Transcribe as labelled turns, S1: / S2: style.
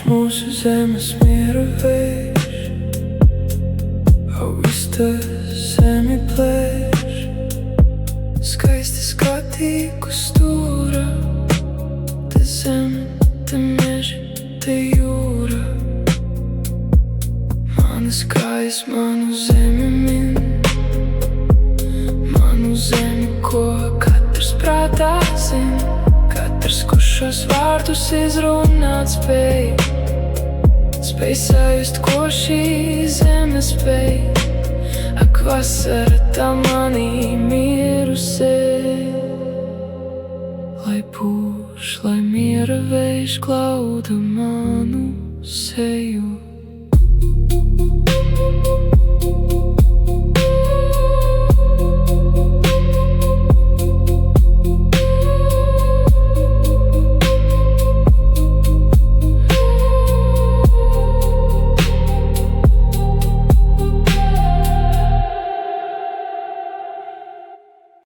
S1: mūsu zemes miera vējš, viss zemi plēš. Skaisti skatīgu stūra, te zeme, te meži, te jūra. Manas kājas manu zemi min, manu zemi, ko katrs prātā zin. Katrs, kurš šos vārdus izrunāt spēj, spēj sajust, ko šī zeme spēj. Ak, vasara tā manī mirusē, lai pūš, lai miera vējš klauda manu seju.